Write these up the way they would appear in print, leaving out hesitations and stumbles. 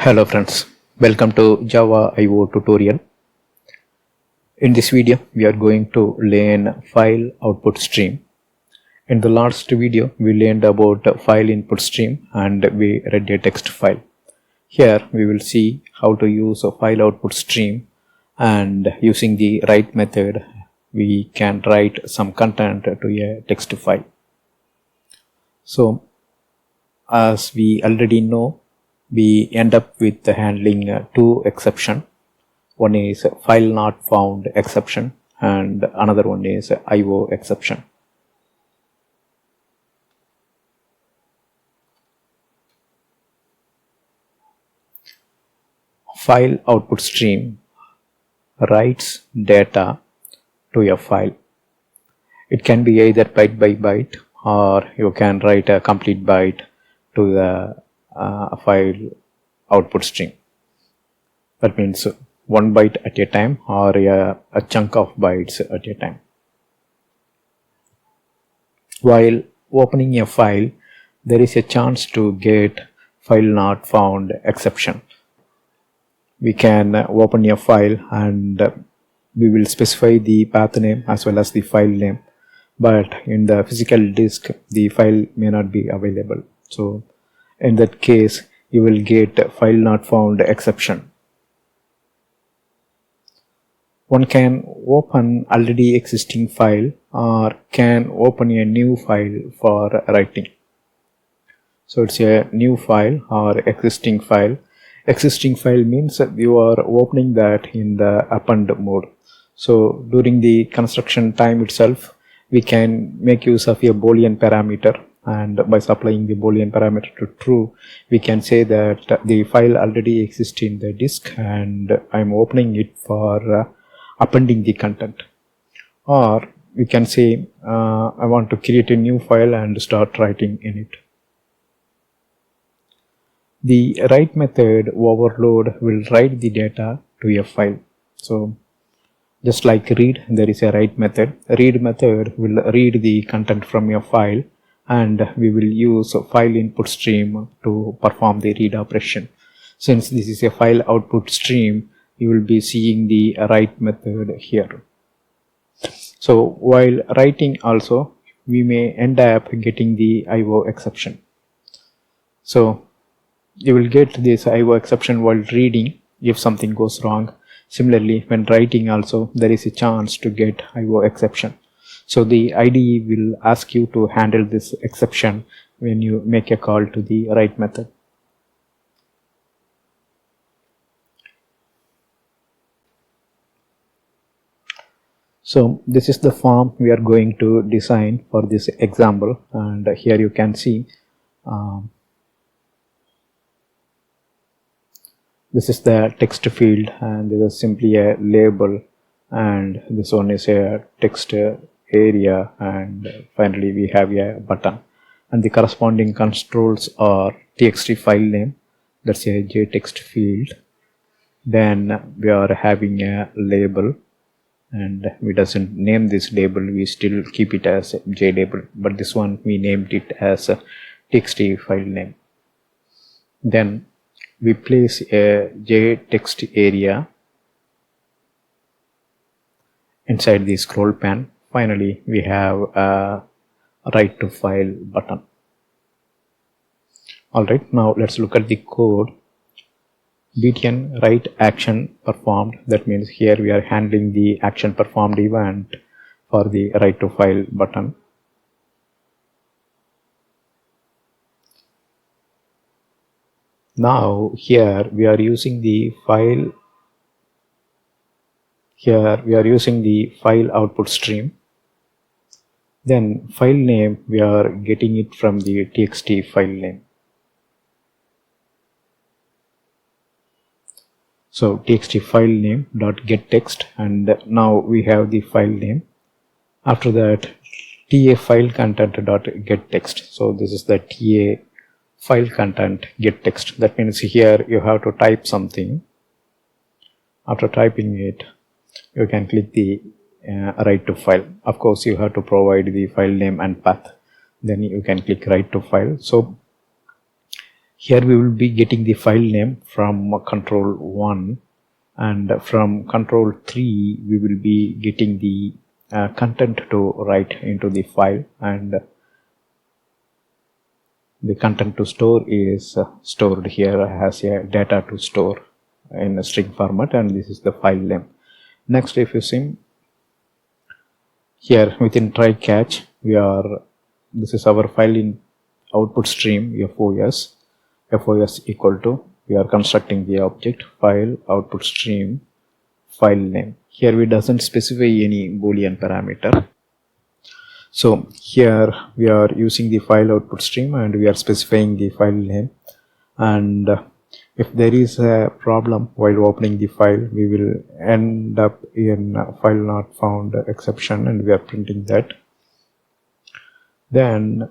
Hello friends, welcome to Java IO tutorial. In this video, we are going to learn file output stream. In the last video, we learned about file input stream and we read a text file. Here we will see how to use a file output stream, and using the write method, we can write some content to a text file. So, as we already know, we end up with handling two exceptions. One is file not found exception and another one is IO exception. File output stream writes data to a file. It can be either byte by byte, or you can write a complete byte to the file output stream. That means one byte at a time or a chunk of bytes at a time. While opening a file, there is a chance to get file not found exception. We can open a file and we will specify the path name as well as the file name, but in the physical disk the file may not be available. So in that case, you will get file not found exception. One can open already existing file or can open a new file for writing. So it's a new file or existing file. Existing file means that you are opening that in the append mode. So during the construction time itself, we can make use of a Boolean parameter, and by supplying the Boolean parameter to true, we can say that the file already exists in the disk and I'm opening it for appending the content. Or we can say I want to create a new file and start writing in it. The write method overload will write the data to a file. So just like read, there is a write method. Read method will read the content from your file, and we will use file input stream to perform the read operation. Since this is a file output stream, you will be seeing the write method here. So while writing also, we may end up getting the IO exception. So you will get this IO exception while reading if something goes wrong. Similarly, when writing also, there is a chance to get IO exception. So the IDE will ask you to handle this exception when you make a call to the write method. So this is the form we are going to design for this example, and here you can see this is the text field, and this is simply a label, and this one is a text area, and finally we have a button, and the corresponding controls are txt file name, that's a JText field. Then we are having a label, and we doesn't name this label, we still keep it as J label, but this one we named it as a txt file name. Then we place a JTextArea inside the scroll pane. Finally, we have a write to file button. Alright, now let's look at the code. btn write action performed. That means here we are handling the action performed event for the write to file button. Now here we are using the file. Here we are using the file output stream. Then file name, we are getting it from the txt file name. So txt file name dot get text, and now we have the file name. After that, ta file content dot get text. So this is the ta file content get text. That means here you have to type something. After typing it, you can click the write to file. Of course, you have to provide the file name and path. Then you can click write to file. So Here we will be getting the file name from control 1, and from control 3 we will be getting the content to write into the file, and the content to store is stored here as a data to store in a string format, and this is the file name. Next, if you see here within try catch, this is our file in output stream FOS equal to, we are constructing the object file output stream file name. Here we doesn't specify any boolean parameter. So here we are using the file output stream and we are specifying the file name, and if there is a problem while opening the file, we will end up in file not found exception, and we are printing that. Then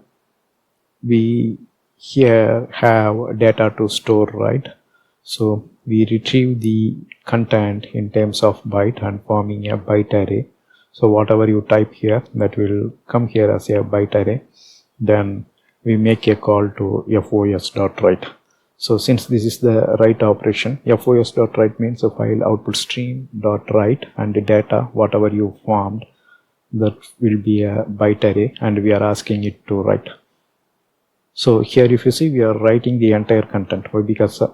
we here have data to store, right? So we retrieve the content in terms of byte and forming a byte array. So whatever you type here, that will come here as a byte array. Then we make a call to fos.write. So since this is the write operation, fos.write means a file output stream dot write, and the data whatever you formed, that will be a byte array, and we are asking it to write. So here if you see, we are writing the entire content. Why? Because TA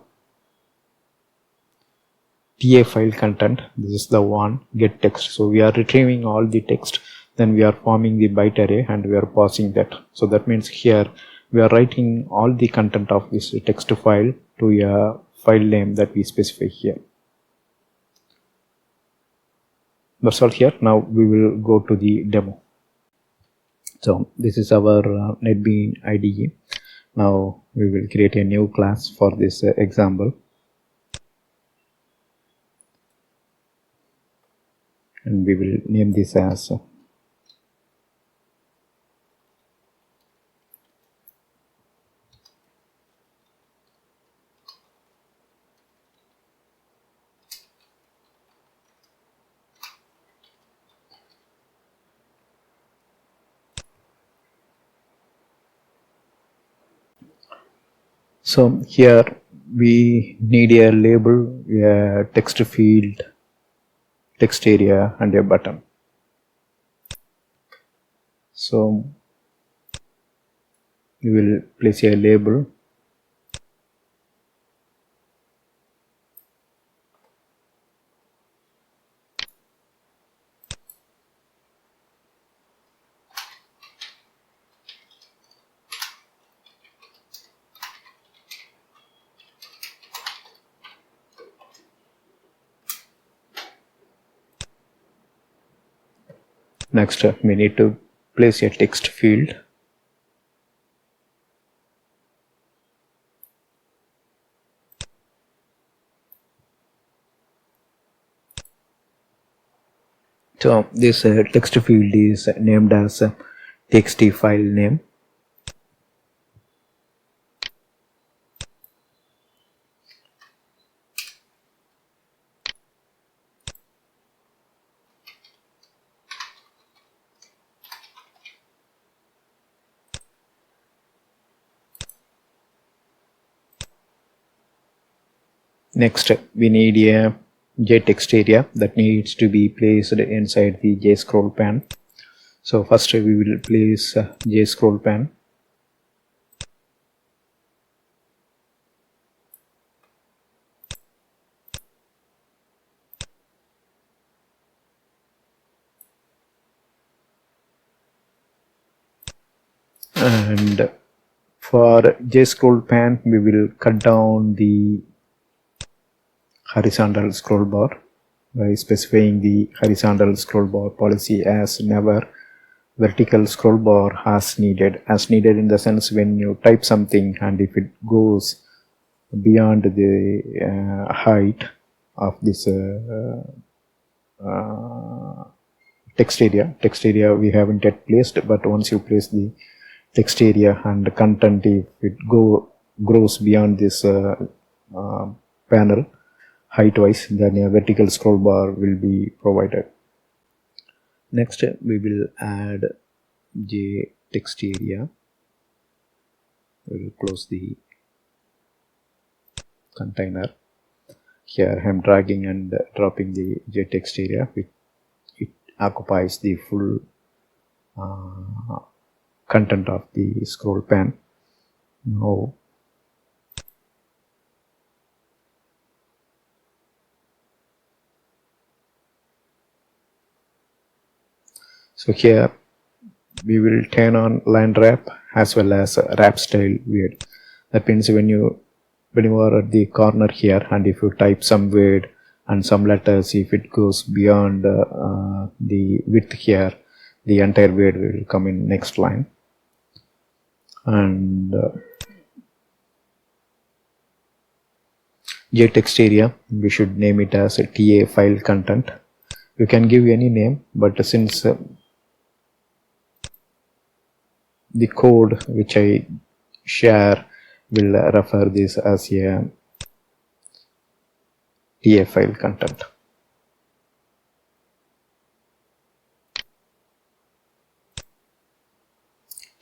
file content, this is the one get text, so we are retrieving all the text, then we are forming the byte array and we are passing that. So that means here we are writing all the content of this text file to a file name that we specify here. That's all here. Now we will go to the demo. So this is our NetBeans IDE. Now we will create a new class for this example, and we will name this as so here we need a label, a text field, text area, and a button. So we will place a label, next we need to place a text field, so this text field is named as txt file name. Next we need a JTextArea that needs to be placed inside the JScroll pan. So first we will place JScroll pan. And for JScroll pan we will cut down the horizontal scroll bar by specifying the horizontal scroll bar policy as never vertical scroll bar as needed. As needed in the sense, when you type something and if it goes beyond the height of this text area we haven't yet placed, but once you place the text area and the content, if it grows beyond this panel height wise, then a vertical scroll bar will be provided. Next we will add JTextArea. We will close the container. Here I'm dragging and dropping the JTextArea, which it occupies the full content of the scroll pane. Now so here we will turn on line wrap as well as wrap style word. That means when you are at the corner here, and if you type some word and some letters, if it goes beyond the width here, the entire word will come in next line. And JTextArea, we should name it as a TA file content. You can give any name, but since the code which I share will refer this as a TA file content.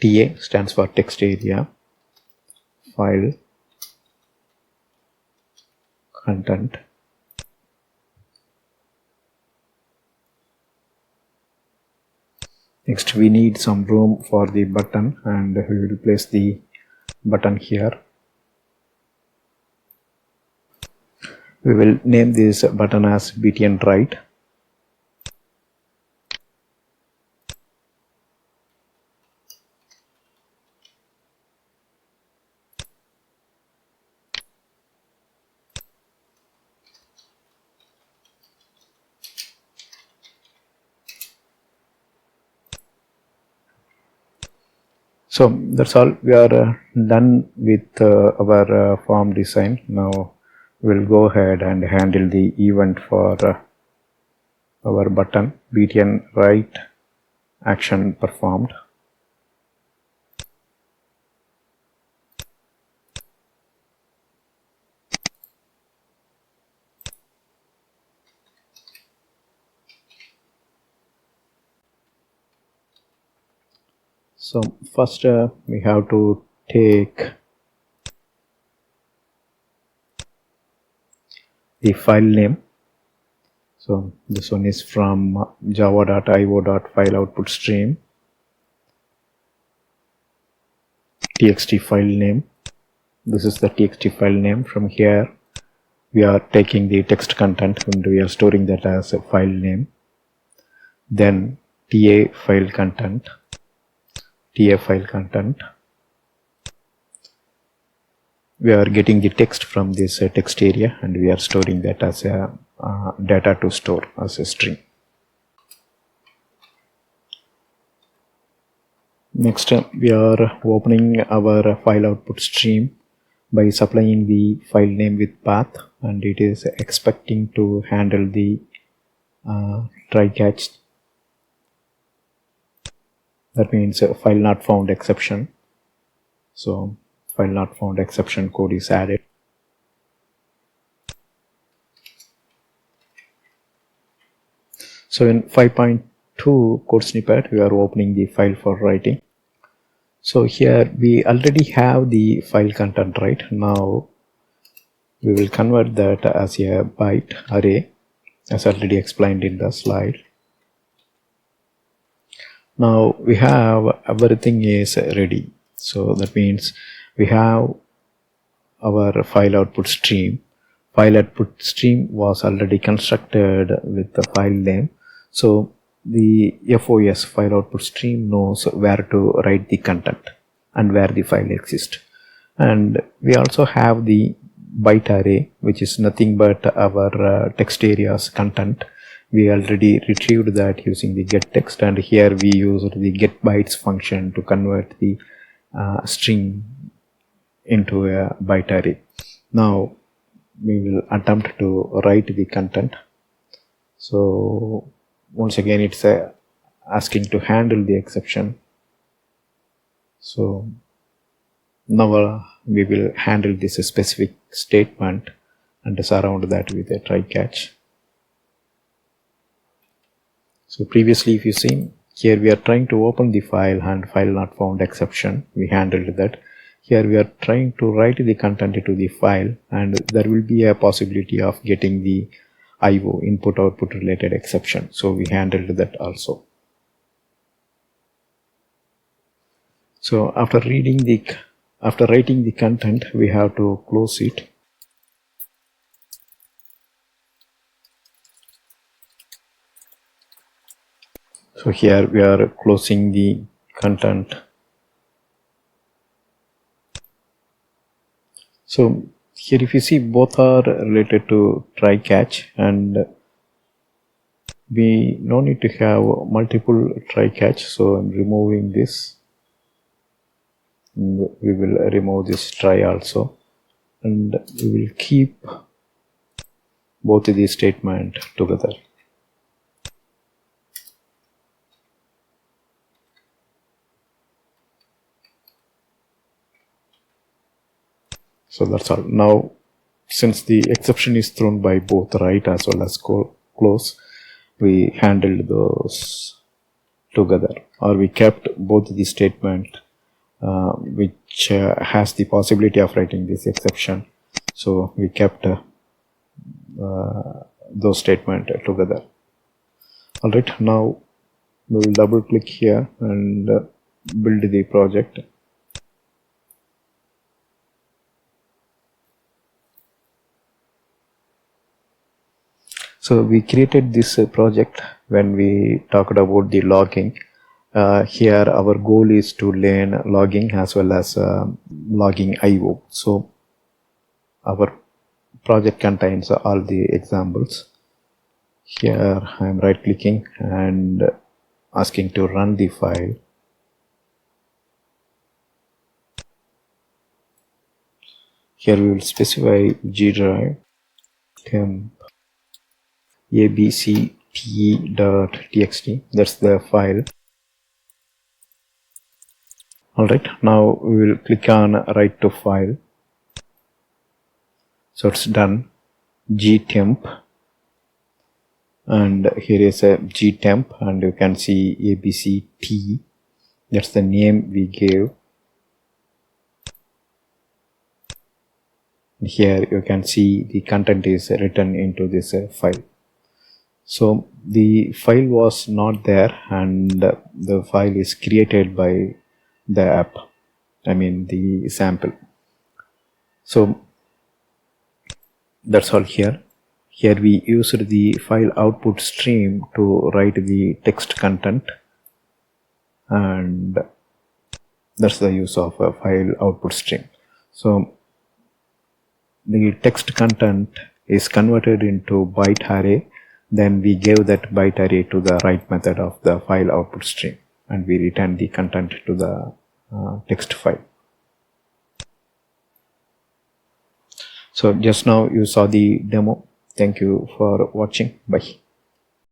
TA stands for text area file content. Next we need some room for the button, and we will place the button here. We will name this button as btn write. So that's all. We are done with our form design. Now we'll go ahead and handle the event for our button btn write action performed. So first we have to take the file name. So this one is from java.io.fileOutputStream txt file name. This is the txt file name. From here we are taking the text content and we are storing that as a file name. Then TA file content. We are getting the text from this text area, and we are storing that as a data to store as a string. Next we are opening our file output stream by supplying the file name with path, and it is expecting to handle the try catch. That means file not found exception. So file not found exception code is added. So in 5.2 code snippet, we are opening the file for writing. So here we already have the file content, right? Now we will convert that as a byte array, as already explained in the slide. Now we have everything is ready. So that means we have our file output stream. File output stream was already constructed with the file name. So the FOS file output stream knows where to write the content and where the file exists. And we also have the byte array, which is nothing but our text area's content. We already retrieved that using the getText, and here we used the getBytes function to convert the string into a byte array. Now we will attempt to write the content. So once again it's asking to handle the exception. So now we will handle this specific statement and surround that with a try catch. So previously, if you see, here we are trying to open the file and file not found exception. We handled that. here we are trying to write the content to the file, and there will be a possibility of getting the IO, input output related exception. So we handled that also. So after writing the content, we have to close it. So here we are closing the content. So here if you see, both are related to try catch, and we no need to have multiple try catch. So I'm removing this. And we will remove this try also, and we will keep both these statements together. So that's all. Now, since the exception is thrown by both write as well as close, we handled those together, or we kept both the statement which has the possibility of writing this exception. So we kept those statements together. Alright, now we will double click here and build the project. So we created this project when we talked about the logging. Here our goal is to learn logging as well as logging IO. So our project contains all the examples. Here I am right clicking and asking to run the file. Here we will specify G drive temp abct.txt. That's the file. Alright, now we will click on write to file. So it's done. Gtemp, and here is a gtemp, and you can see abct. That's the name we gave. Here you can see the content is written into this file. So the file was not there, and the file is created by the app, I mean the sample. So that's all here. Here we used the file output stream to write the text content, and that's the use of a file output stream. So the text content is converted into byte array. Then we gave that byte array to the write method of the file output stream, and we return the content to the text file. So just now you saw the demo. Thank you for watching. Bye.